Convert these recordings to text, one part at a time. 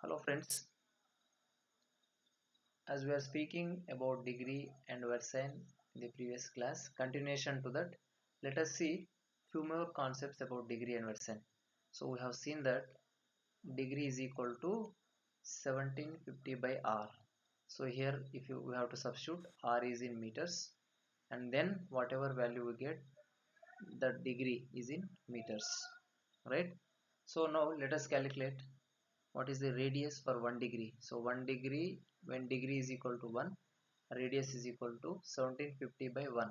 Hello friends, as we are speaking about degree and versine in the previous class, continuation to that, let us see few more concepts about degree and versine. So we have seen that degree is equal to 1750 by R. So here if you we have to substitute R is in meters and then whatever value we get, the degree is in meters, right? So now let us calculate what is the radius for 1 degree. So 1 degree, when degree is equal to 1, radius is equal to 1750 by 1.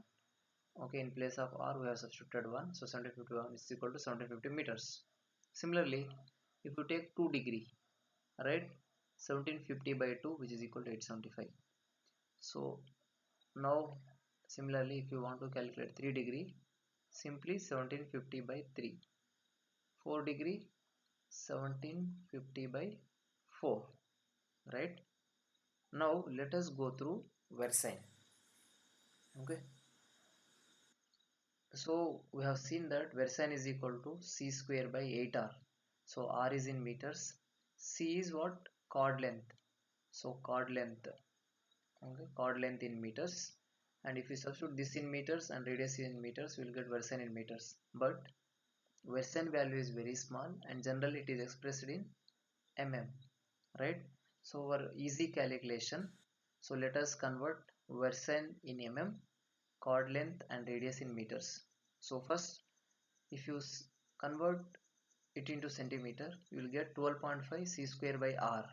Okay, in place of r we have substituted 1, so 1751 is equal to 1750 meters. Similarly, if you take 2 degree, right, 1750 by 2, which is equal to 875. So now similarly if you want to calculate 3 degree, simply 1750 by 3. 4 degree, 1750 by 4, right? Now let us go through versine. Okay, so we have seen that versine is equal to c square by 8r. So r is in meters, c is what? Chord length. So chord length, okay, chord length in meters, and if we substitute this in meters and radius in meters, we will get versine in meters. But versine value is very small and generally it is expressed in mm, right? So our easy calculation, so let us convert versine in mm, chord length and radius in meters. So first if you convert it into centimeter, you will get 12.5 c square by r.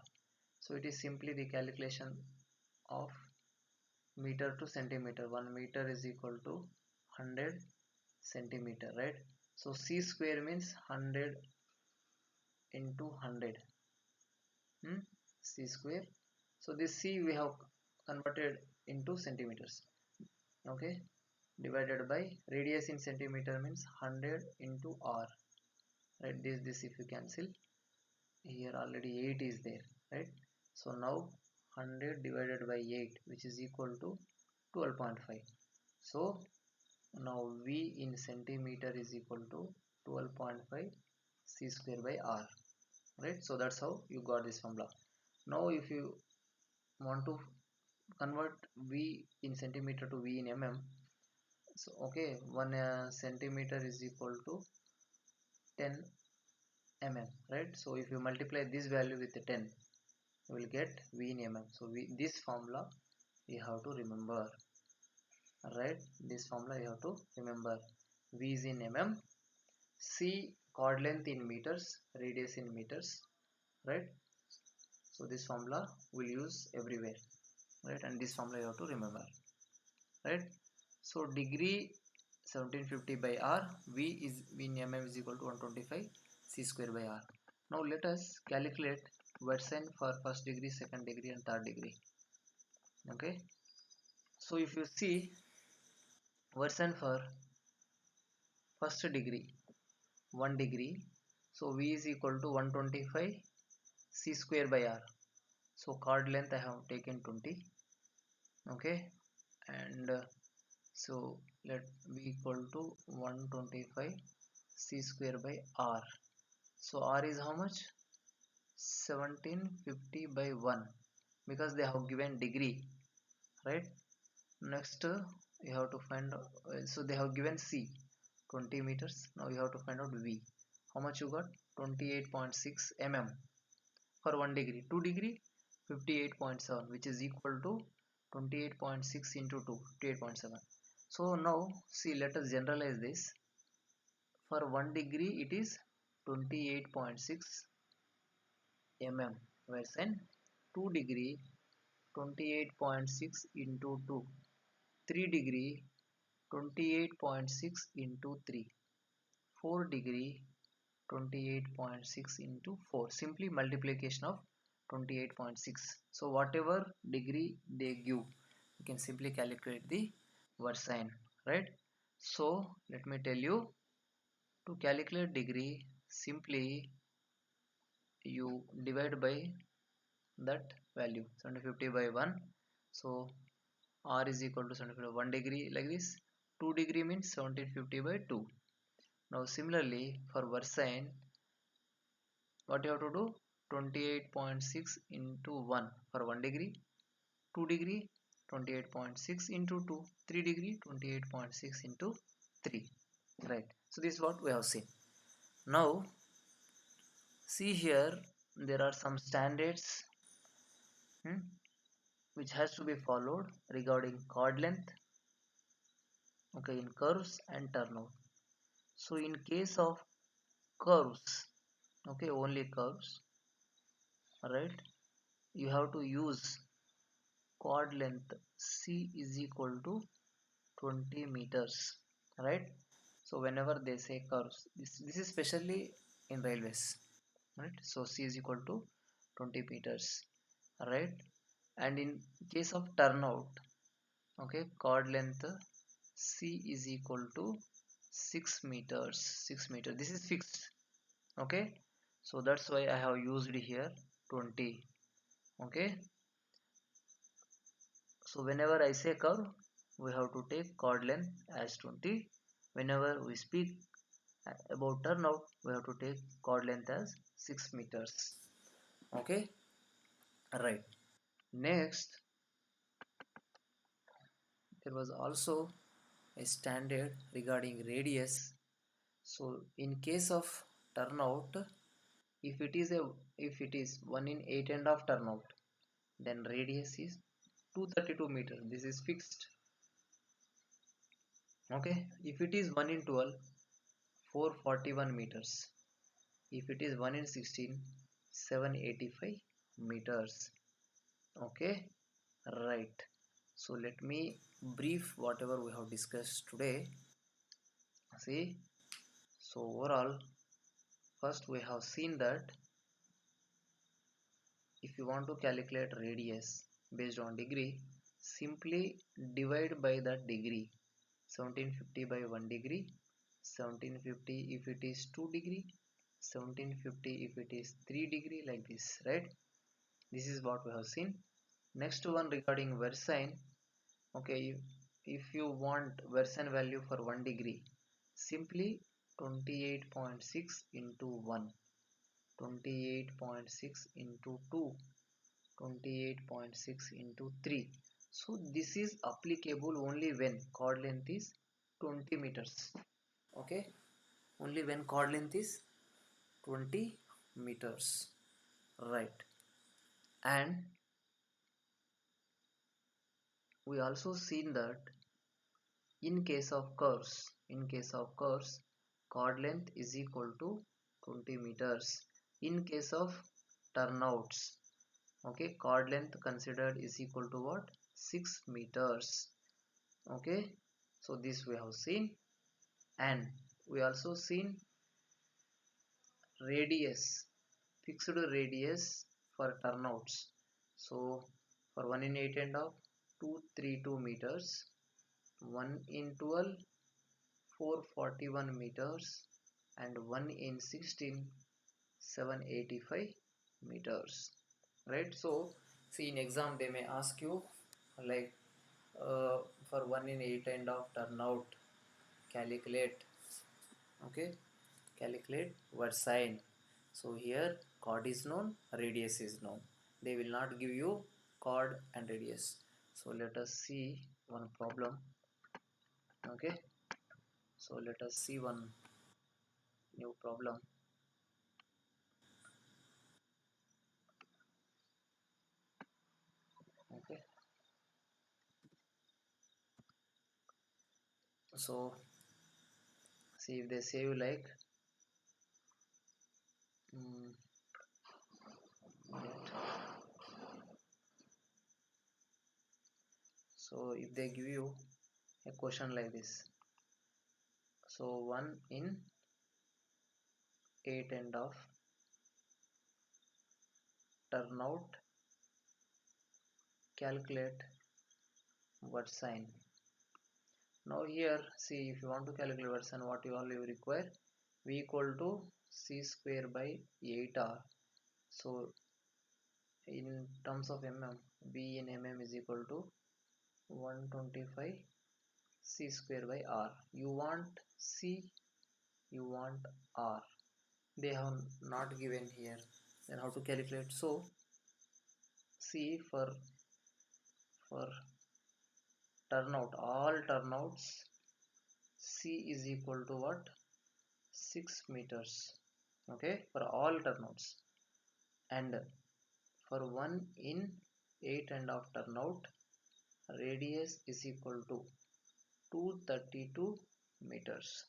So it is simply the calculation of meter to centimeter. 1 meter is equal to 100 centimeter, right? So c square means 100 into 100, c square. So this c we have converted into centimeters, okay, divided by radius in centimeter means 100 into r, right? This if you cancel, here already 8 is there, right? So now 100 divided by 8, which is equal to 12.5. So now v in centimeter is equal to 12.5 c square by r, right? So that's how you got this formula. Now if you want to convert v in centimeter to v in mm, so okay, 1 centimeter is equal to 10 mm, right? So if you multiply this value with the 10, you will get v in mm. So this formula you have to remember, right? This formula you have to remember. V is in mm, c chord length in meters, radius in meters, right? So this formula will use everywhere, right? And this formula you have to remember, right? So degree 1750 by r, v is v in mm is equal to 125 c square by r. Now let us calculate versine for first degree, second degree and third degree. Okay, so if you see versine for first degree, 1 degree, so v is equal to 125 c square by r. So chord length I have taken 20, okay, and so let b equal to 125 c square by r. So r is how much? 1750 by 1, because they have given degree, right? Next you have to find so they have given c 20 meters. Now you have to find out v. How much you got? 28.6 mm for 1 degree. 2 degree, 58.7, which is equal to 28.6 into 2, 58.7. So now see, let us generalize this. For 1 degree it is 28.6 mm, whereas in 2 degree 28.6 into 2, 3 degree 28.6 into 3, 4 degree 28.6 into 4, simply multiplication of 28.6. So whatever degree they give, you can simply calculate the versine, right? So let me tell you, to calculate degree, simply you divide by that value 750 by 1. So r is equal to 750 1 degree, like this. 2 degree means 1750 by 2. Now similarly for versine, what you have to do? 28.6 into 1 for 1 degree, 2 degree 28.6 into 2, 3 degree 28.6 into 3, right? So this is what we have seen. Now see here, there are some standards which has to be followed regarding chord length, okay, in curves and turnout. So in case of curves, okay, only curves, right, you have to use chord length C is equal to 20 meters, right? So whenever they say curves, this is especially in railways, right? So C is equal to 20 meters, right? And in case of turnout, okay, chord length C is equal to 6 meters. 6 meters, this is fixed, okay? So that's why I have used here 20, okay? So whenever I say curve, we have to take chord length as 20. Whenever we speak about turnout, we have to take chord length as 6 meters, okay, right? Next, there was also a standard regarding radius. So in case of turnout, if it is 1 in 8 and of turnout, then radius is 232 meters. This is fixed, okay? If it is 1 in 12, 441 meters. If it is 1 in 16, 785 meters, okay, right? So let me brief whatever we have discussed today. See, so overall, first we have seen that if you want to calculate radius based on degree, simply divide by that degree. 1750 by 1 degree, 1750 if it is 2 degree, 1750 if it is 3 degree, like this, right? This is what we have seen. Next one regarding versine, okay, if you want versine value for 1 degree, simply 28.6 into 1, 28.6 into 2, 28.6 into 3. So this is applicable only when chord length is 20 meters, okay, only when chord length is 20 meters, right? And we also seen that in case of curves, chord length is equal to 20 meters. In case of turnouts, okay, chord length considered is equal to what? 6 meters, okay? So this we have seen. And we also seen radius, fixed radius for turnouts. So for 1 in 8 and of 232 meters, 1 in 12 441 meters, and 1 in 16 785 meters, right? So see, in exam they may ask you like for 1 in 8 and of turnout, calculate, okay, calculate versine. So here chord is known, radius is known. They will not give you chord and radius. So let us see one problem, okay? So let us see one new problem, okay? So see, if they say you like mm, so if they give you a question like this, so 1 in 8 and of turnout, calculate versine. Now here see, if you want to calculate versine, what you all you require, v equal to c square by 8r. So in terms of mm, b in mm is equal to 125 c square by r. You want c, you want r, they have not given here. Then how to calculate? So see, for turnout, all turnouts, C is equal to what? 6 meters. Okay, for all turnouts. And for 1 in 8 and of turnout, radius is equal to 232 meters,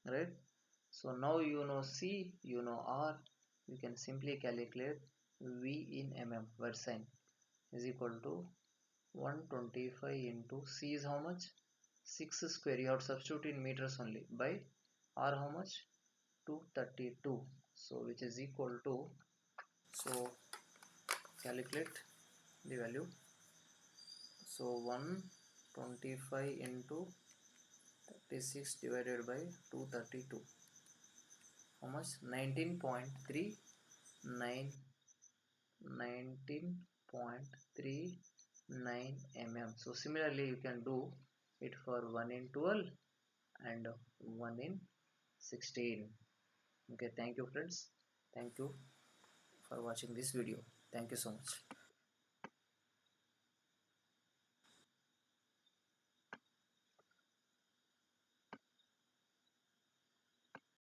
right? So now you know C, you know R, you can simply calculate V in mm, word sign, is equal to 125 into C is how much? 6 square, you have to substitute in meters only, by R how much? 232. So which is equal to, so calculate the value. So 125 into 36 divided by 232, how much? 19.39 mm. So similarly you can do it for 1 in 12 and 1 in 16. Okay, thank you friends, thank you for watching this video. Thank you so much.